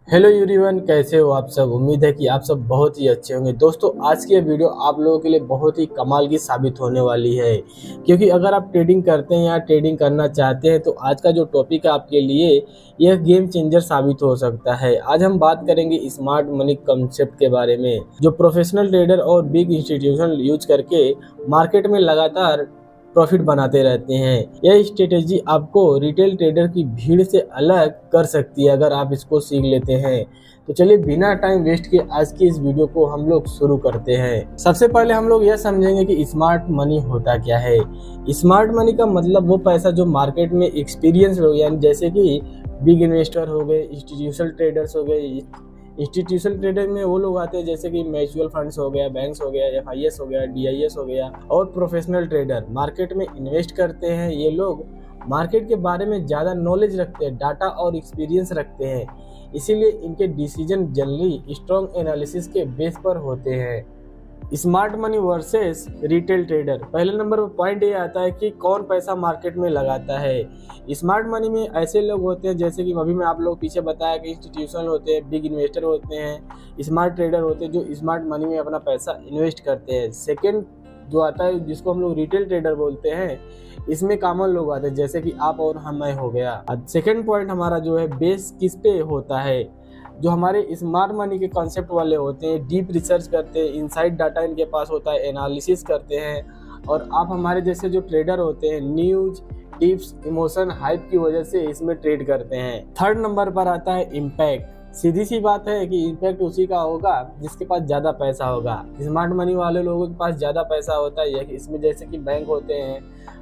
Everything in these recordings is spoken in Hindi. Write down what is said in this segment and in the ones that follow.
हेलो एवरीवन, कैसे हो आप सब। उम्मीद है कि आप सब बहुत ही अच्छे होंगे। दोस्तों, आज की ये वीडियो आप लोगों के लिए बहुत ही कमाल की साबित होने वाली है, क्योंकि अगर आप ट्रेडिंग करते हैं या ट्रेडिंग करना चाहते हैं तो आज का जो टॉपिक है आपके लिए यह गेम चेंजर साबित हो सकता है। आज हम बात करेंगे स्मार्ट मनी कंसेप्ट के बारे में, जो प्रोफेशनल ट्रेडर और बिग इंस्टीट्यूशन यूज करके मार्केट में लगातार प्रॉफिट बनाते रहते हैं। यह स्ट्रेटेजी आपको रिटेल ट्रेडर की भीड़ से अलग कर सकती है अगर आप इसको सीख लेते हैं। तो चलिए बिना टाइम वेस्ट किए आज की इस वीडियो को हम लोग शुरू करते हैं। सबसे पहले हम लोग यह समझेंगे कि स्मार्ट मनी होता क्या है। स्मार्ट मनी का मतलब वो पैसा जो मार्केट में एक्सपीरियंस हो, यानी जैसे कि बिग इन्वेस्टर हो गए, इंस्टीट्यूशनल ट्रेडर्स हो गए। इंस्टीट्यूशनल ट्रेडर में वो लोग आते हैं जैसे कि म्यूचुअल फंड्स हो गया, बैंक्स हो गया, एफआईएस हो गया, डीआईएस हो गया। और प्रोफेशनल ट्रेडर मार्केट में इन्वेस्ट करते हैं। ये लोग मार्केट के बारे में ज़्यादा नॉलेज रखते हैं, डाटा और एक्सपीरियंस रखते हैं, इसीलिए इनके डिसीजन जनरली स्ट्रॉन्ग एनालिसिस के बेस पर होते हैं। Smart money versus retail trader, पहले नंबर पर पॉइंट ये आता है कि कौन पैसा मार्केट में लगाता है। स्मार्ट मनी में ऐसे लोग होते हैं जैसे कि अभी मैं आप लोग पीछे बताया कि इंस्टीट्यूशनल होते हैं, बिग इन्वेस्टर होते हैं, स्मार्ट ट्रेडर होते हैं जो स्मार्ट मनी में अपना पैसा इन्वेस्ट करते हैं। सेकेंड जो आता है जिसको हम लोग रिटेल ट्रेडर बोलते हैं, इसमें कॉमन लोग आते हैं जैसे कि आप और मैं हो गया। सेकेंड पॉइंट हमारा जो है बेस किस पे होता है, जो हमारे स्मार्ट मनी के कॉन्सेप्ट वाले होते हैं, डीप रिसर्च करते हैं, इनसाइड डाटा इनके पास होता है, एनालिसिस करते हैं। और आप हमारे जैसे जो ट्रेडर होते हैं न्यूज, टिप्स, इमोशन, हाइप की वजह से इसमें ट्रेड करते हैं। थर्ड नंबर पर आता है इम्पैक्ट। सीधी सी बात है कि इम्पैक्ट उसी का होगा जिसके पास ज़्यादा पैसा होगा। स्मार्ट मनी वाले लोगों के पास ज़्यादा पैसा होता है, इसमें जैसे कि बैंक होते हैं,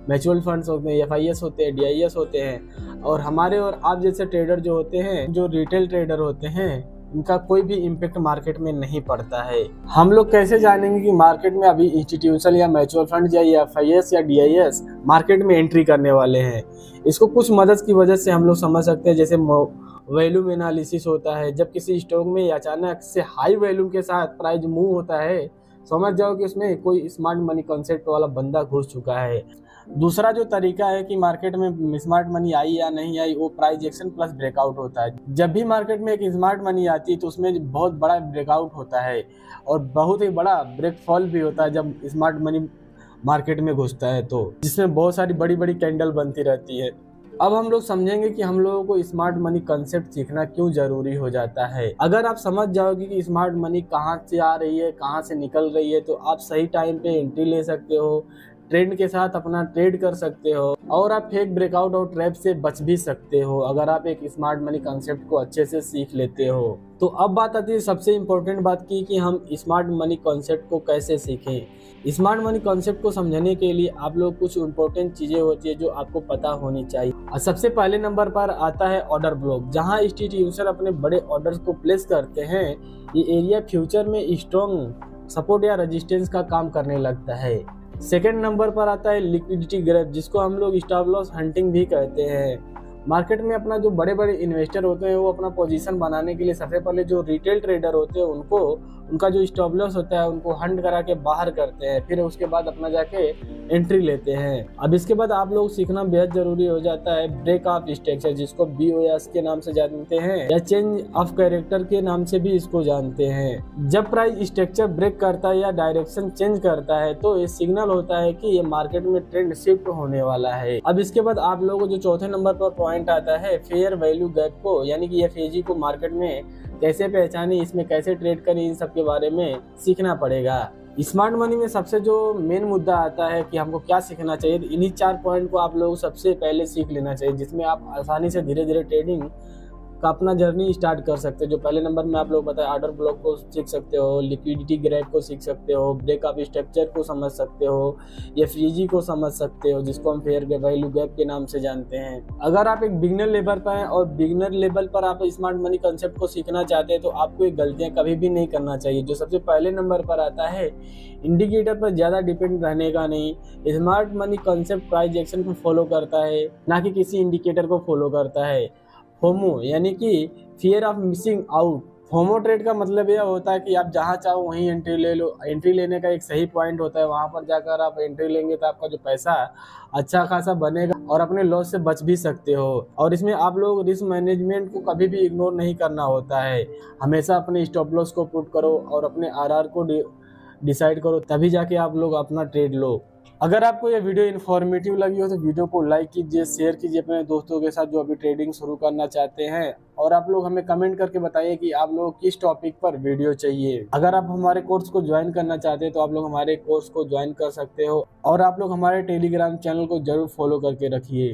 म्यूचुअल फंड्स होते हैं, एफआईएस होते हैं, डीआईएस होते हैं। और हमारे और आप जैसे ट्रेडर जो होते हैं, जो रिटेल ट्रेडर होते हैं, इनका कोई भी इम्पैक्ट मार्केट में नहीं पड़ता है। हम लोग कैसे जानेंगे कि मार्केट में अभी इंस्टीट्यूशनल या म्यूचुअल फंड या एफआईएस या डीआईएस मार्केट में एंट्री करने वाले हैं? इसको कुछ मदद की वजह से हम लोग समझ सकते हैं। जैसे वैल्यूम एनालिसिस होता है, जब किसी स्टॉक में अचानक से हाई वैल्यूम के साथ प्राइस मूव होता है, समझ जाओ कि उसमें कोई स्मार्ट मनी कॉन्सेप्ट वाला बंदा घुस चुका है। दूसरा जो तरीका है कि मार्केट में स्मार्ट मनी आई या नहीं आई, वो प्राइस एक्शन प्लस ब्रेकआउट होता है। जब भी मार्केट में एक स्मार्ट मनी आती है तो उसमें बहुत बड़ा ब्रेकआउट होता है और बहुत ही बड़ा ब्रेकफॉल भी होता है जब स्मार्ट मनी मार्केट में घुसता है, तो जिसमें बहुत सारी बड़ी बड़ी कैंडल बनती रहती है। अब हम लोग समझेंगे कि हम लोगों को स्मार्ट मनी कंसेप्ट सीखना क्यों जरूरी हो जाता है। अगर आप समझ जाओगे कि स्मार्ट मनी कहाँ से आ रही है, कहाँ से निकल रही है, तो आप सही टाइम पे एंट्री ले सकते हो, ट्रेंड के साथ अपना ट्रेड कर सकते हो और आप फेक ब्रेकआउट और ट्रैप से बच भी सकते हो अगर आप एक स्मार्ट मनी कंसेप्ट को अच्छे से सीख लेते हो। तो अब बात आती है सबसे इम्पोर्टेंट बात की कि हम स्मार्ट मनी कॉन्सेप्ट को कैसे सीखें। स्मार्ट मनी कॉन्सेप्ट को समझने के लिए आप लोग कुछ इम्पोर्टेंट चीज़ें होती है जो आपको पता होनी चाहिए। और सबसे पहले नंबर पर आता है ऑर्डर ब्लॉक, जहां इंस्टीट्यूशन अपने बड़े ऑर्डर्स को प्लेस करते हैं। ये एरिया फ्यूचर में स्ट्रॉन्ग सपोर्ट या रेजिस्टेंस का काम करने लगता है। सेकेंड नंबर पर आता है लिक्विडिटी ग्रैब, जिसको हम लोग स्टॉप लॉस हंटिंग भी कहते हैं। मार्केट में अपना जो बड़े बड़े इन्वेस्टर होते हैं वो अपना पोजीशन बनाने के लिए सबसे पहले जो रिटेल ट्रेडर होते हैं उनको उनका जो स्टॉप लॉस होता है उनको हंट करा के बाहर करते हैं, फिर उसके बाद अपना जाके एंट्री लेते हैं। अब इसके बाद आप लोग सीखना बेहद जरूरी हो जाता है ब्रेक ऑफ स्ट्रक्चर, जिसको BOS के नाम से जानते हैं या चेंज ऑफ कैरेक्टर के नाम से भी इसको जानते हैं। जब प्राइस स्ट्रक्चर ब्रेक करता है या डायरेक्शन चेंज करता है तो ये सिग्नल होता है कि ये मार्केट में ट्रेंड शिफ्ट होने वाला है। अब इसके बाद आप लोगों को जो चौथे नंबर पर पॉइंट आता है फेयर वैल्यू गैप को, यानी कि FAG को मार्केट में कैसे पहचाने, इसमें कैसे ट्रेड करें, इन सब के बारे में सीखना पड़ेगा। स्मार्ट मनी में सबसे जो मेन मुद्दा आता है कि हमको क्या सीखना चाहिए, तो इन्हीं 4 पॉइंट को आप लोग सबसे पहले सीख लेना चाहिए, जिसमें आप आसानी से धीरे धीरे ट्रेडिंग का अपना जर्नी स्टार्ट कर सकते हो। जो पहले नंबर में आप लोग बताए ऑर्डर ब्लॉक को सीख सकते हो, लिक्विडिटी ग्रैब को सीख सकते हो, ब्रेक ऑफ स्ट्रक्चर को समझ सकते हो, FAG को समझ सकते हो जिसको हम फेयर वैल्यू गैप के नाम से जानते हैं। अगर आप एक बिगिनर लेवल पर हैं और बिगिनर लेवल पर आप स्मार्ट मनी कंसेप्ट को सीखना चाहते हैं तो आपको ये गलतियां कभी भी नहीं करना चाहिए। जो सबसे पहले नंबर पर आता है इंडिकेटर पर ज़्यादा डिपेंड रहने का नहीं। Smart money concept price action को फॉलो करता है, ना कि किसी इंडिकेटर को फॉलो करता है। फोमो यानी कि fear of missing out, FOMO trade का मतलब यह होता है कि आप जहां चाहो वहीं एंट्री ले लो। एंट्री लेने का एक सही पॉइंट होता है, वहां पर जाकर आप एंट्री लेंगे तो आपका जो पैसा अच्छा खासा बनेगा और अपने लॉस से बच भी सकते हो। और इसमें आप लोग रिस्क मैनेजमेंट को कभी भी इग्नोर नहीं करना होता है। हमेशा अपने स्टॉप लॉस को पुट करो और अपने आरआर को डिसाइड करो, तभी जाके आप लोग अपना ट्रेड लो। अगर आपको ये वीडियो इन्फॉर्मेटिव लगी हो तो वीडियो को लाइक कीजिए, शेयर कीजिए अपने दोस्तों के साथ जो अभी ट्रेडिंग शुरू करना चाहते हैं। और आप लोग हमें कमेंट करके बताइए कि आप लोग किस टॉपिक पर वीडियो चाहिए। अगर आप हमारे कोर्स को ज्वाइन करना चाहते हैं तो आप लोग हमारे कोर्स को ज्वाइन कर सकते हो। और आप लोग हमारे टेलीग्राम चैनल को जरूर फॉलो करके रखिए।